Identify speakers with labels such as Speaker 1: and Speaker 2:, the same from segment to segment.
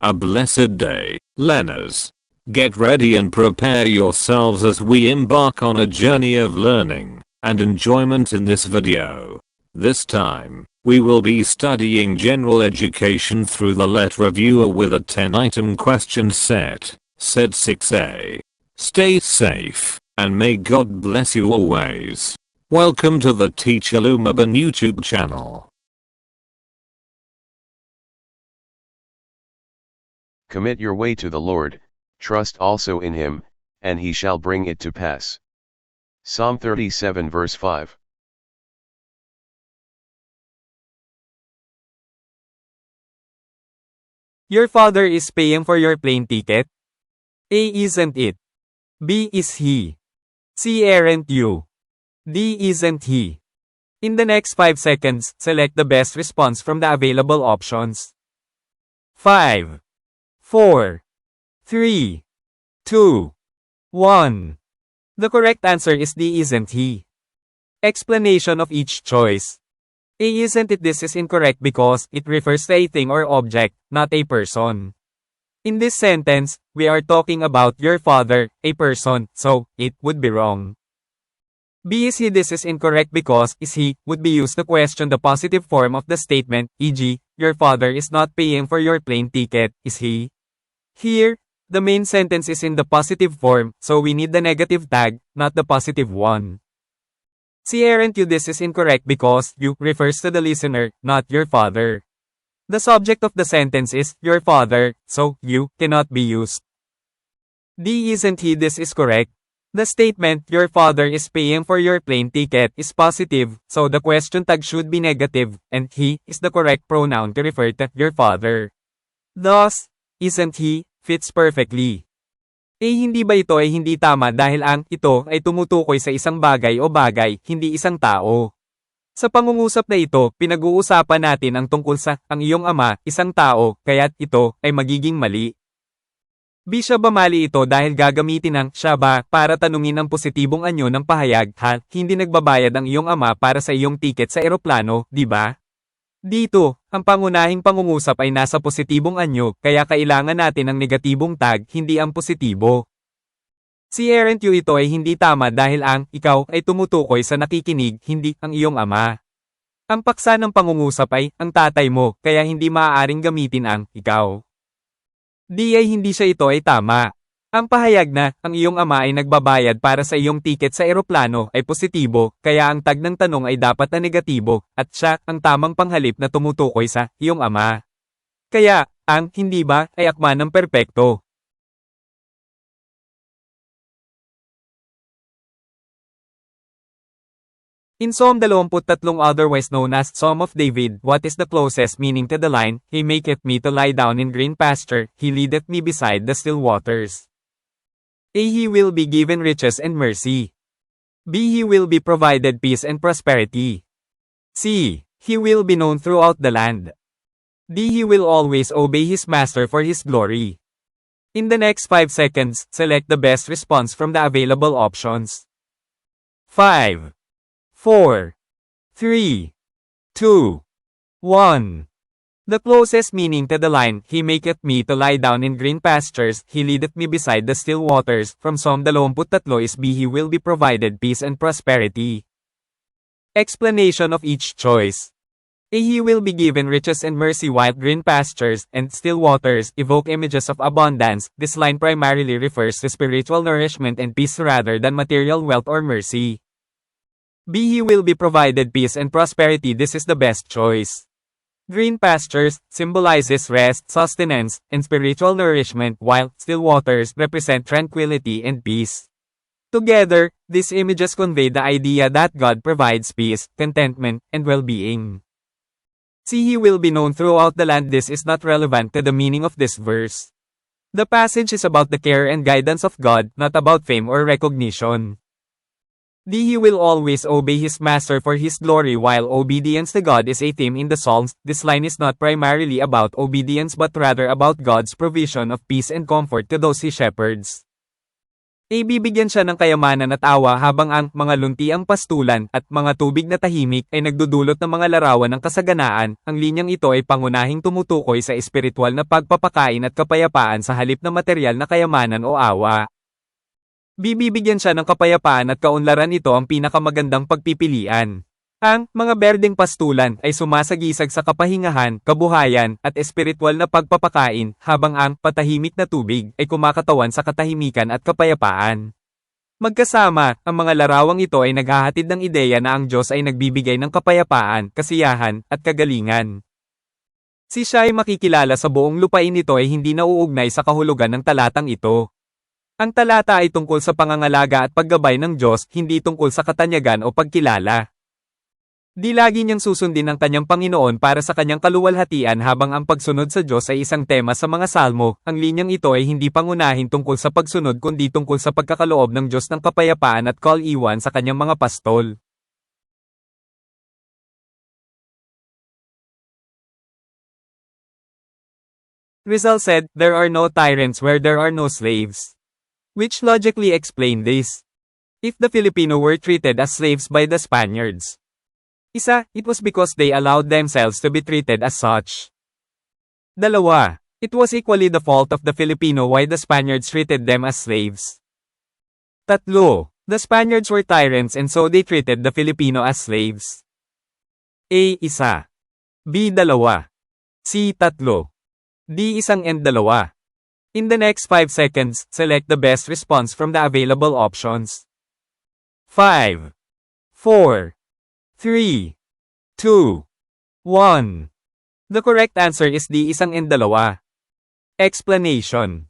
Speaker 1: a blessed day, learners. Get ready and prepare yourselves as we embark on a journey of learning and enjoyment in this video. This time, we will be studying general education through the Let Reviewer with a 10-item question set 6A. Stay safe, and may God bless you always. Welcome to the Teacher Lumaban YouTube channel.
Speaker 2: Commit your way to the Lord, trust also in him, and he shall bring it to pass. Psalm 37 verse 5.
Speaker 3: Your father is paying for your plane ticket? A. Isn't it? B. Is he? C. Aren't you? D. Isn't he? In the next 5 seconds, select the best response from the available options. 5, 4, 3, 2, 1. The correct answer is D. Isn't he? Explanation of each choice. A. Isn't it? This is incorrect because it refers to a thing or object, not a person. In this sentence, we are talking about your father, a person, so it would be wrong. B. Is he? This is incorrect because is he would be used to question the positive form of the statement, e.g., your father is not paying for your plane ticket, is he? Here, the main sentence is in the positive form, so we need the negative tag, not the positive one. C. Aren't you? This is incorrect because you refers to the listener, not your father. The subject of the sentence is your father, so you cannot be used. D. Isn't he? This is correct. The statement your father is paying for your plane ticket is positive, so the question tag should be negative, and he is the correct pronoun to refer to your father. Thus, isn't he fits perfectly. A. Hindi ba ito ay hindi tama dahil ang ito ay tumutukoy sa isang bagay o bagay, hindi isang tao. Sa pangungusap na ito, pinag-uusapan natin ang tungkol sa ang iyong ama, isang tao, kaya't ito ay magiging mali. B. Siya ba mali ito dahil gagamitin ang siya ba para tanungin ang positibong anyo ng pahayag ha, hindi nagbabayad ang iyong ama para sa iyong tiket sa eroplano, di ba? Dito, ang pangunahing pangungusap ay nasa positibong anyo, kaya kailangan natin ang negatibong tag, hindi ang positibo. Si aren't you? Ito ay hindi tama dahil ang ikaw ay tumutukoy sa nakikinig, hindi ang iyong ama. Ang paksa ng pangungusap ay ang tatay mo, kaya hindi maaaring gamitin ang ikaw. D. Ay hindi siya ito ay tama. Ang pahayag na ang iyong ama ay nagbabayad para sa iyong tiket sa eroplano ay positibo, kaya ang tag ng tanong ay dapat na negatibo, at siya ang tamang panghalip na tumutukoy sa iyong ama. Kaya, ang hindi ba ay akma ng perpekto. In Psalm 23, otherwise known as Psalm of David, what is the closest meaning to the line, He maketh me to lie down in green pasture, He leadeth me beside the still waters? A. He will be given riches and mercy. B. He will be provided peace and prosperity. C. He will be known throughout the land. D. He will always obey his master for his glory. In the next 5 seconds, select the best response from the available options. 5, 4, 3, 2, 1. The closest meaning to the line, He maketh me to lie down in green pastures, He leadeth me beside the still waters, from Psalm 23 is B. He will be provided peace and prosperity. Explanation of each choice. A. He will be given riches and mercy while green pastures and still waters evoke images of abundance. This line primarily refers to spiritual nourishment and peace rather than material wealth or mercy. B. He will be provided peace and prosperity. This is the best choice. Green pastures symbolizes rest, sustenance, and spiritual nourishment, while still waters represent tranquility and peace. Together, these images convey the idea that God provides peace, contentment, and well-being. See, He will be known throughout the land. This is not relevant to the meaning of this verse. The passage is about the care and guidance of God, not about fame or recognition. D. He will always obey his master for his glory. While obedience to God is a theme in the Psalms, this line is not primarily about obedience but rather about God's provision of peace and comfort to those he shepherds. A. Bibigyan siya ng kayamanan at awa habang ang mga luntiang pastulan at mga tubig na tahimik ay nagdudulot ng mga larawan ng kasaganaan. Ang linyang ito ay pangunahing tumutukoy sa espiritual na pagpapakain at kapayapaan sa halip na materyal na kayamanan o awa. B. Bibigyan siya ng kapayapaan at kaunlaran. Ito ang pinakamagandang pagpipilian. Ang mga berdeng pastulan ay sumasagisag sa kapahingahan, kabuhayan, at espiritual na pagpapakain, habang ang patahimik na tubig ay kumakatawan sa katahimikan at kapayapaan. Magkasama, ang mga larawang ito ay naghahatid ng ideya na ang Diyos ay nagbibigay ng kapayapaan, kasiyahan, at kagalingan. Si siya ay makikilala sa buong lupain. Ito ay hindi nauugnay sa kahulugan ng talatang ito. Ang talata ay tungkol sa pangangalaga at paggabay ng Diyos, hindi tungkol sa katanyagan o pagkilala. Di lagi niyang susundin ang kanyang Panginoon para sa kanyang kaluwalhatian habang ang pagsunod sa Diyos ay isang tema sa mga salmo. Ang linyang ito ay hindi pangunahin tungkol sa pagsunod kundi tungkol sa pagkakaloob ng Diyos ng kapayapaan at kal-iwan sa kanyang mga pastol. Rizal said, "There are no tyrants where there are no slaves." Which logically explain this. If the Filipino were treated as slaves by the Spaniards, Isa, it was because they allowed themselves to be treated as such. Dalawa, it was equally the fault of the Filipino why the Spaniards treated them as slaves. Tatlo, the Spaniards were tyrants and so they treated the Filipino as slaves. A. Isa. B. Dalawa. C. Tatlo. D. Isang and dalawa. In the next 5 seconds, select the best response from the available options. 5, 4, 3, 2, 1. The correct answer is D. Isang and dalawa. Explanation.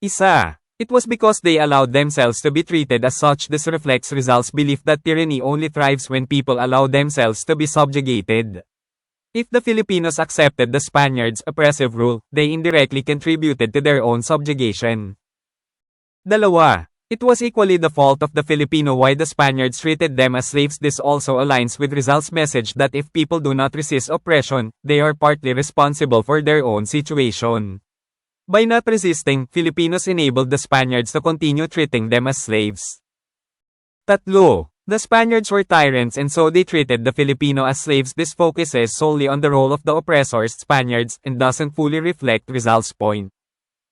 Speaker 3: Isa. It was because they allowed themselves to be treated as such. This reflects Rizal's belief that tyranny only thrives when people allow themselves to be subjugated. If the Filipinos accepted the Spaniards' oppressive rule, they indirectly contributed to their own subjugation. Dalawa. It was equally the fault of the Filipino why the Spaniards treated them as slaves. This also aligns with Rizal's message that if people do not resist oppression, they are partly responsible for their own situation. By not resisting, Filipinos enabled the Spaniards to continue treating them as slaves. Tatlo. The Spaniards were tyrants and so they treated the Filipino as slaves. This focuses solely on the role of the oppressors, Spaniards, and doesn't fully reflect Rizal's point.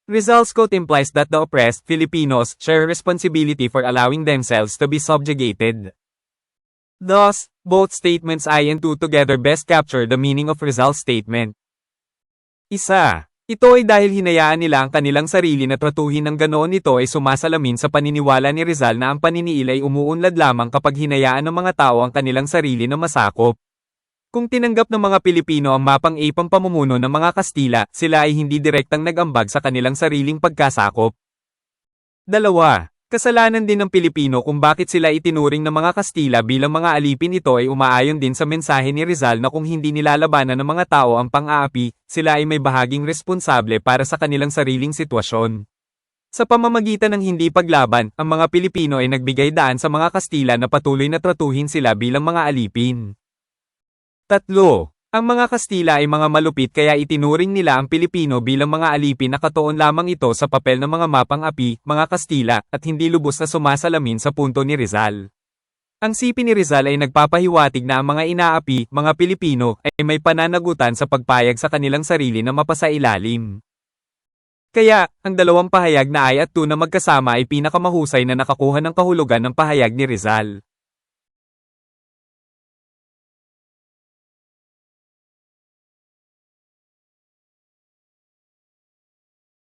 Speaker 3: Rizal's quote implies that the oppressed Filipinos share responsibility for allowing themselves to be subjugated. Thus, both statements I and II together best capture the meaning of Rizal's statement. Isa. Ito ay dahil hinayaan nila ang kanilang sarili na tratuhin ng ganoon. Ito ay sumasalamin sa paniniwala ni Rizal na ang paniniil ay umuunlad lamang kapag hinayaan ng mga tao ang kanilang sarili na masakop. Kung tinanggap ng mga Pilipino ang mapang A pampamumuno ng mga Kastila, sila ay hindi direktang nag-ambag sa kanilang sariling pagkasakop. Dalawa, kasalanan din ng Pilipino kung bakit sila itinuring ng mga Kastila bilang mga alipin. Ito ay umaayon din sa mensahe ni Rizal na kung hindi nilalabanan ng mga tao ang pang-aapi, sila ay may bahaging responsable para sa kanilang sariling sitwasyon. Sa pamamagitan ng hindi paglaban, ang mga Pilipino ay nagbigay daan sa mga Kastila na patuloy na tratuhin sila bilang mga alipin. Tatlo, ang mga Kastila ay mga malupit kaya itinuring nila ang Pilipino bilang mga alipin. Nakatuon lamang ito sa papel ng mga mapang-api, mga Kastila, at hindi lubos na sumasalamin sa punto ni Rizal. Ang sipi ni Rizal ay nagpapahiwatig na ang mga inaapi, mga Pilipino, ay may pananagutan sa pagpayag sa kanilang sarili na mapasailalim. Kaya, ang dalawang pahayag na I at II na magkasama ay pinakamahusay na nakakuha ng kahulugan ng pahayag ni Rizal.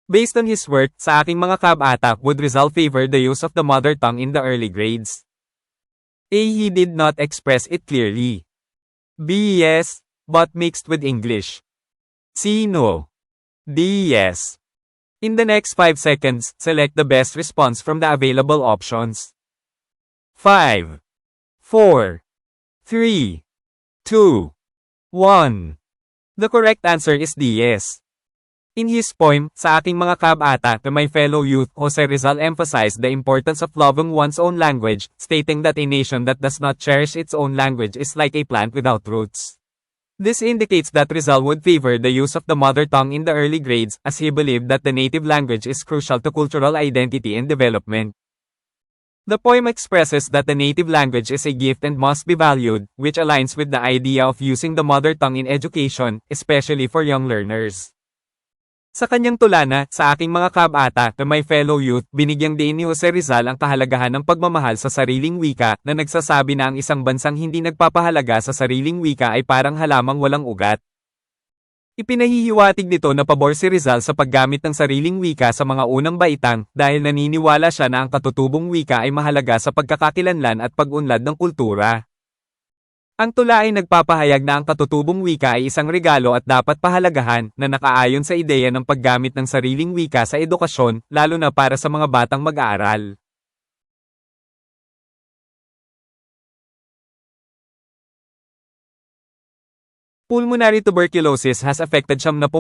Speaker 3: Based on his work, sa aking mga kabata, would Rizal favor the use of the mother tongue in the early grades? A. He did not express it clearly. B. Yes, but mixed with English. C. No. D. Yes. In the next 5 seconds, select the best response from the available options. 5, 4, 3, 2, 1. The correct answer is D. Yes. In his poem, Sa Aking Mga Kabata, to my fellow youth, Jose Rizal emphasized the importance of loving one's own language, stating that a nation that does not cherish its own language is like a plant without roots. This indicates that Rizal would favor the use of the mother tongue in the early grades, as he believed that the native language is crucial to cultural identity and development. The poem expresses that the native language is a gift and must be valued, which aligns with the idea of using the mother tongue in education, especially for young learners. Sa kanyang tula na, Sa Aking Mga Kabata, to my fellow youth, binigyang diin ni Jose Rizal ang kahalagahan ng pagmamahal sa sariling wika, na nagsasabi na ang isang bansang hindi nagpapahalaga sa sariling wika ay parang halamang walang ugat. Ipinahihiwatig nito na pabor si Rizal sa paggamit ng sariling wika sa mga unang baitang, dahil naniniwala siya na ang katutubong wika ay mahalaga sa pagkakakilanlan at pag-unlad ng kultura. Ang tula ay nagpapahayag na ang katutubong wika ay isang regalo at dapat pahalagahan, na nakaayon sa ideya ng paggamit ng sariling wika sa edukasyon, lalo na para sa mga batang mag-aaral. Pulmonary tuberculosis has affected 70%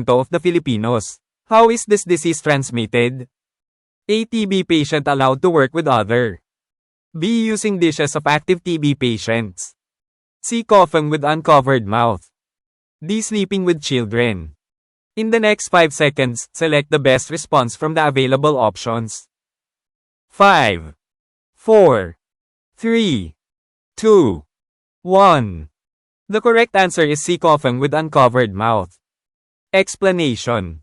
Speaker 3: of the Filipinos. How is this disease transmitted? A. TB patient allowed to work with other. B. Using dishes of active TB patients. C. Coughing with uncovered mouth. D. Sleeping with children. In the next 5 seconds, select the best response from the available options. 5, 4, 3, 2, 1. The correct answer is C. Coughing with uncovered mouth. Explanation.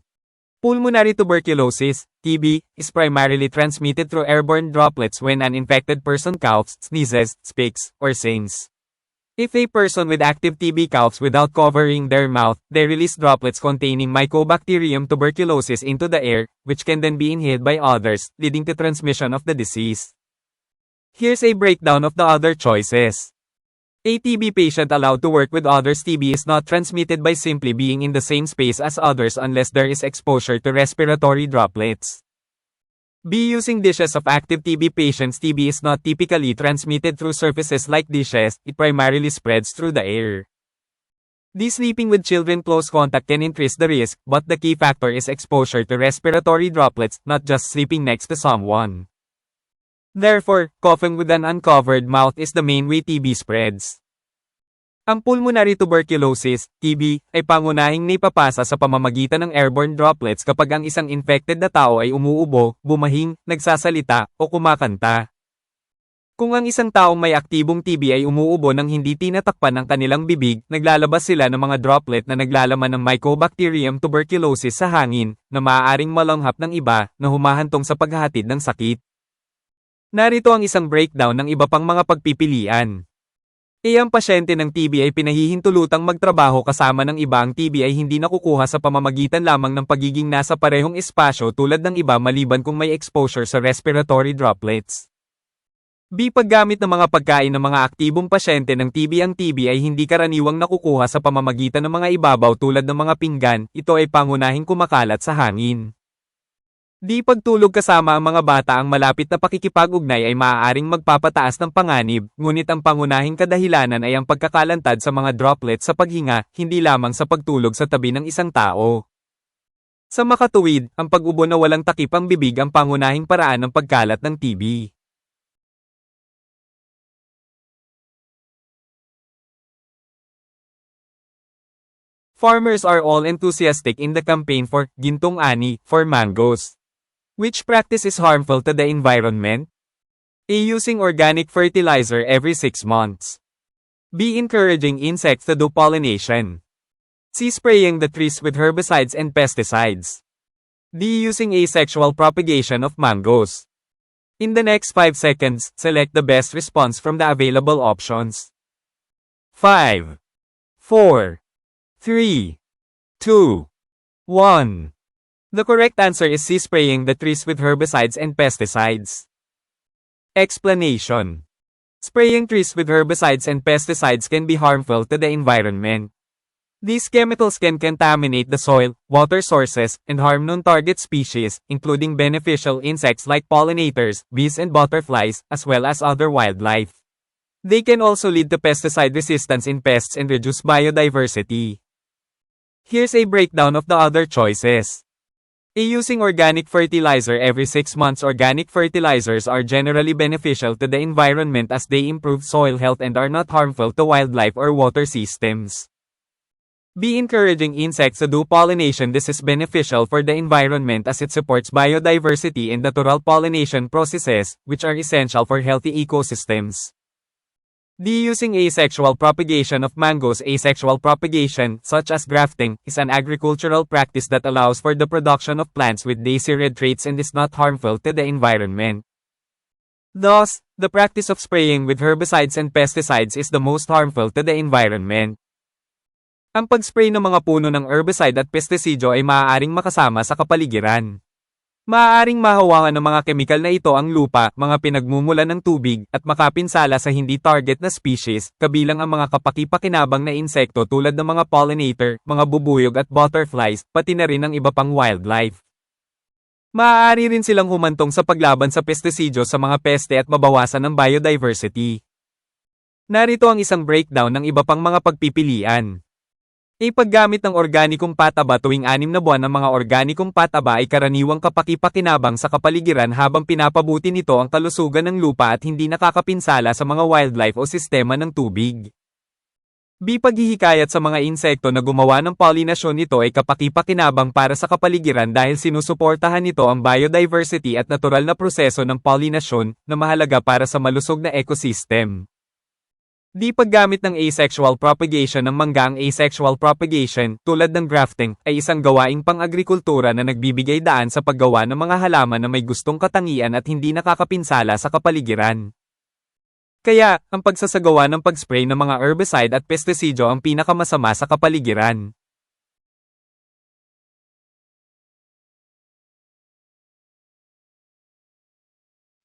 Speaker 3: Pulmonary tuberculosis, TB, is primarily transmitted through airborne droplets when an infected person coughs, sneezes, speaks, or sings. If a person with active TB coughs without covering their mouth, they release droplets containing Mycobacterium tuberculosis into the air, which can then be inhaled by others, leading to transmission of the disease. Here's a breakdown of the other choices. A TB patient allowed to work with others. TB is not transmitted by simply being in the same space as others unless there is exposure to respiratory droplets. B. Using dishes of active TB patients. TB is not typically transmitted through surfaces like dishes, it primarily spreads through the air. D. Sleeping with children. Close contact can increase the risk, but the key factor is exposure to respiratory droplets, not just sleeping next to someone. Therefore, coughing with an uncovered mouth is the main way TB spreads. Ang pulmonary tuberculosis, TB, ay pangunahing naipapasa sa pamamagitan ng airborne droplets kapag ang isang infected na tao ay umuubo, bumahing, nagsasalita, o kumakanta. Kung ang isang taong may aktibong TB ay umuubo nang hindi tinatakpan ang kanilang bibig, naglalabas sila ng mga droplet na naglalaman ng Mycobacterium tuberculosis sa hangin, na maaaring malanghap ng iba, na humahantong sa paghahatid ng sakit. Narito ang isang breakdown ng iba pang mga pagpipilian. Ang pasyente ng TB ay pinahihintulutang magtrabaho kasama ng iba. Ang TB ay hindi nakukuha sa pamamagitan lamang ng pagiging nasa parehong espasyo tulad ng iba maliban kung may exposure sa respiratory droplets. B. Paggamit ng mga pagkain ng mga aktibong pasyente ng TB. Ang TB ay hindi karaniwang nakukuha sa pamamagitan ng mga ibabaw tulad ng mga pinggan, ito ay pangunahing kumakalat sa hangin. D. Pagtulog kasama ang mga bata. Ang malapit na pakikipag-ugnay ay maaaring magpapataas ng panganib, ngunit ang pangunahing kadahilanan ay ang pagkakalantad sa mga droplets sa paghinga, hindi lamang sa pagtulog sa tabi ng isang tao. Sa makatuwid, ang pag-ubo na walang takip ang bibig ang pangunahing paraan ng pagkalat ng TB. Farmers are all enthusiastic in the campaign for Gintong Ani for mangoes. Which practice is harmful to the environment? A. Using organic fertilizer every 6 months. B. Encouraging insects to do pollination. C. Spraying the trees with herbicides and pesticides. D. Using asexual propagation of mangoes. In the next 5 seconds, select the best response from the available options. 5, 4, 3, 2, 1. The correct answer is C. Spraying the trees with herbicides and pesticides. Explanation. Spraying trees with herbicides and pesticides can be harmful to the environment. These chemicals can contaminate the soil, water sources, and harm non-target species, including beneficial insects like pollinators, bees and butterflies, as well as other wildlife. They can also lead to pesticide resistance in pests and reduce biodiversity. Here's a breakdown of the other choices. A. Using organic fertilizer every 6 months. Organic fertilizers are generally beneficial to the environment as they improve soil health and are not harmful to wildlife or water systems. B. Encouraging insects to do pollination. This is beneficial for the environment as it supports biodiversity and natural pollination processes, which are essential for healthy ecosystems. D. Using asexual propagation of mangoes. Asexual propagation, such as grafting, is an agricultural practice that allows for the production of plants with daisy-red traits and is not harmful to the environment. Thus, the practice of spraying with herbicides and pesticides is the most harmful to the environment. Ang pag-spray ng mga puno ng herbicide at pestisidyo ay maaaring makasama sa kapaligiran. Maaaring mahawakan ng mga kemikal na ito ang lupa, mga pinagmumulan ng tubig, at makapinsala sa hindi target na species, kabilang ang mga kapaki-pakinabang na insekto tulad ng mga pollinator, mga bubuyog at butterflies, pati na rin ang iba pang wildlife. Maaari rin silang humantong sa paglaban sa pestisidyo sa mga peste at mabawasan ang biodiversity. Narito ang isang breakdown ng iba pang mga pagpipilian. Paggamit ng organikong pataba. Tuwing 6 na buwan ang mga organikong pataba ay karaniwang kapaki-pakinabang sa kapaligiran habang pinapabuti nito ang kalusugan ng lupa at hindi nakakapinsala sa mga wildlife o sistema ng tubig. B. Paghihikayat sa mga insekto na gumawa ng pollination. Nito ay kapaki-pakinabang para sa kapaligiran dahil sinusuportahan nito ang biodiversity at natural na proseso ng pollination na mahalaga para sa malusog na ecosystem. D. Paggamit ng asexual propagation ng mangga. Ang asexual propagation, tulad ng grafting, ay isang gawaing pang-agrikultura na nagbibigay daan sa paggawa ng mga halaman na may gustong katangian at hindi nakakapinsala sa kapaligiran. Kaya, ang pagsasagawa ng pag-spray ng mga herbicide at pestisidyo ang pinakamasama sa kapaligiran.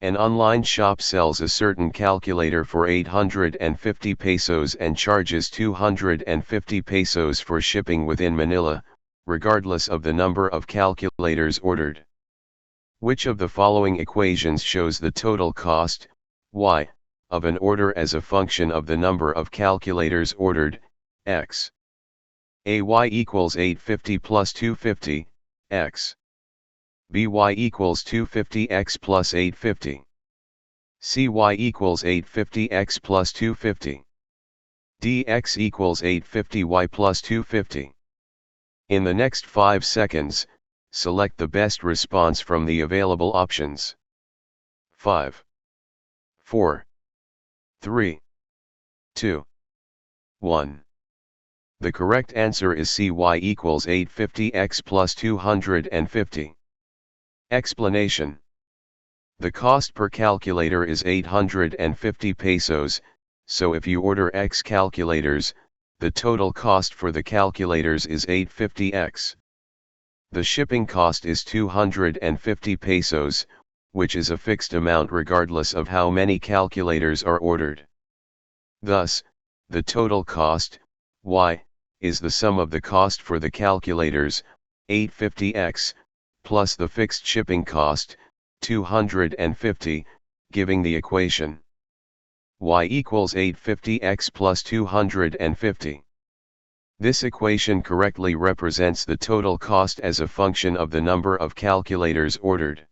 Speaker 2: An online shop sells a certain calculator for 850 pesos and charges 250 pesos for shipping within Manila, regardless of the number of calculators ordered. Which of the following equations shows the total cost, y, of an order as a function of the number of calculators ordered, x? A. Y equals 850 plus 250, x. B. Y equals 250x plus 850. C. Y equals 850x plus 250. D. X equals 850y plus 250. In the next 5 seconds, select the best response from the available options. 5, 4, 3, 2, 1. The correct answer is C. Y equals 850x plus 250. Explanation. The cost per calculator is 850 pesos, so if you order X calculators, the total cost for the calculators is 850x. The shipping cost is 250 pesos, which is a fixed amount regardless of how many calculators are ordered. Thus, the total cost, Y, is the sum of the cost for the calculators, 850x, plus the fixed shipping cost, 250, giving the equation y equals 850x plus 250. This equation correctly represents the total cost as a function of the number of calculators ordered.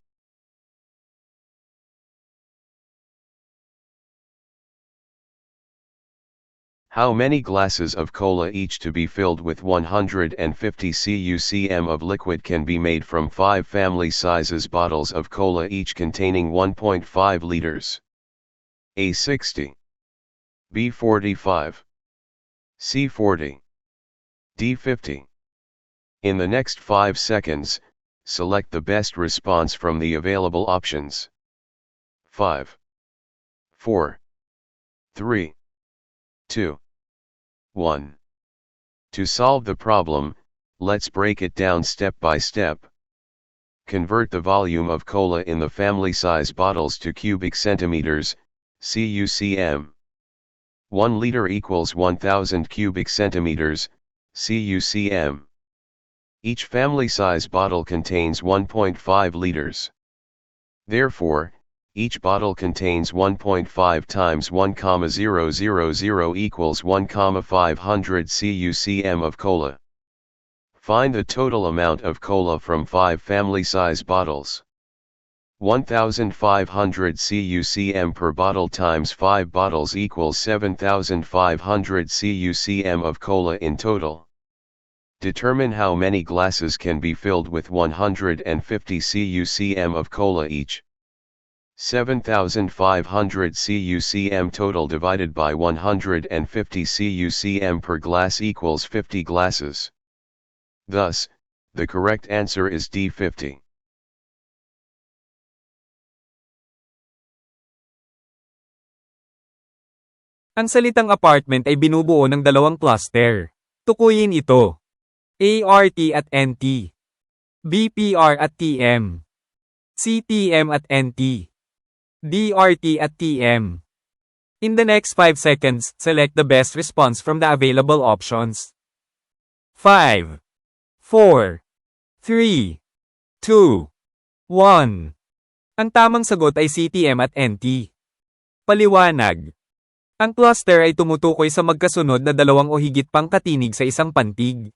Speaker 2: How many glasses of cola each to be filled with 150 cc of liquid can be made from 5 family sizes bottles of cola each containing 1.5 liters? A. 60. B. 45. C. 40. D. 50. In the next 5 seconds, select the best response from the available options. 5, 4, 3, 2, 1. To solve the problem, let's break it down step by step. Convert the volume of cola in the family size bottles to cubic centimeters, CUCM. 1 liter equals 1000 cubic centimeters, CUCM. Each family size bottle contains 1.5 liters. Therefore, each bottle contains 1.5 times 1,000 equals 1,500 cc of cola. Find the total amount of cola from 5 family size bottles. 1,500 cc per bottle times 5 bottles equals 7,500 cc of cola in total. Determine how many glasses can be filled with 150 cucm of cola each. 7,500 cucm total divided by 150 cucm per glass equals 50 glasses. Thus, the correct answer is D 50.
Speaker 3: Ang salitang apartment ay binubuo ng dalawang cluster. Tukuyin ito. ART at NT. BPR at TM. CTM at NT. DRT at TM. In the next 5 seconds, select the best response from the available options. 5, 4, 3, 2, 1. Ang tamang sagot ay CTM at NT. Paliwanag. Ang cluster ay tumutukoy sa magkasunod na dalawang o higit pang katinig sa isang pantig.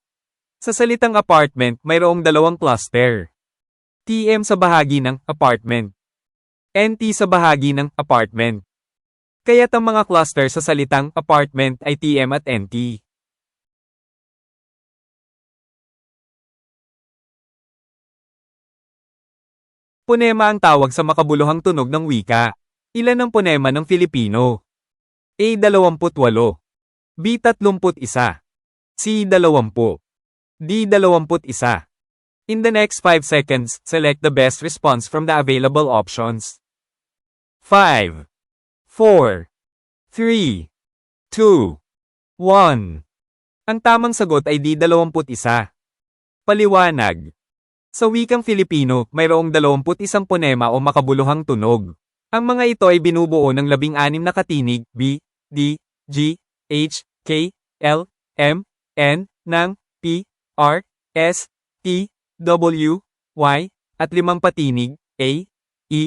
Speaker 3: Sa salitang apartment, mayroong dalawang cluster. TM sa bahagi ng apartment. NT sa bahagi ng apartment. Kaya't ang mga cluster sa salitang apartment ay TM at NT. Ponema ang tawag sa makabuluhang tunog ng wika. Ilan ang ponema ng Filipino? A. 28, B. 31, C. 20, D. 21. In the next 5 seconds, select the best response from the available options. 5, 4, 3, 2, 1. Ang tamang sagot ay D. 21. Paliwanag. Sa wikang Filipino, mayroong 21 ponema o makabuluhang tunog. Ang mga ito ay binubuo ng 16 na katinig, B, D, G, H, K, L, M, N, ng P, R, S, T, W, Y, at 5 patinig, A, E,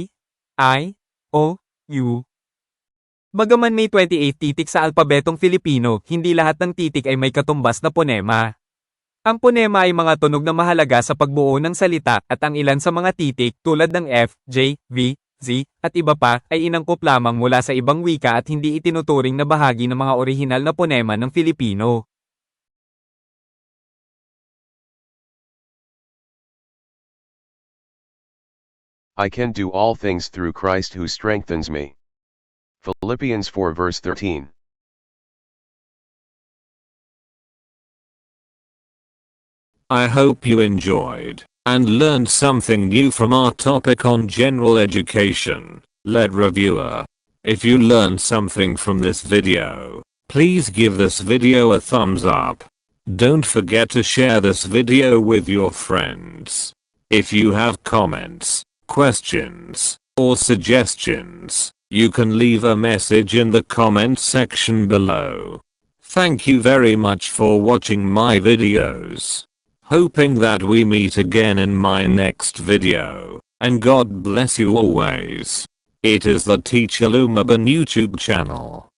Speaker 3: I, O, U. Bagaman may 28 titik sa alpabetong Filipino, hindi lahat ng titik ay may katumbas na ponema. Ang ponema ay mga tunog na mahalaga sa pagbuo ng salita at ang ilan sa mga titik tulad ng F, J, V, Z, at iba pa ay inangkop lamang mula sa ibang wika at hindi itinuturing na bahagi ng mga orihinal na ponema ng Filipino.
Speaker 2: I can do all things through Christ who strengthens me. Philippians 4 verse 13.
Speaker 1: I hope you enjoyed and learned something new from our topic on general education. Lead reviewer. If you learned something from this video, please give this video a thumbs up. Don't forget to share this video with your friends. If you have comments, questions, or suggestions, you can leave a message in the comment section below. Thank you very much for watching my videos. Hoping that we meet again in my next video, and God bless you always. It is the Teacher Lumaban YouTube channel.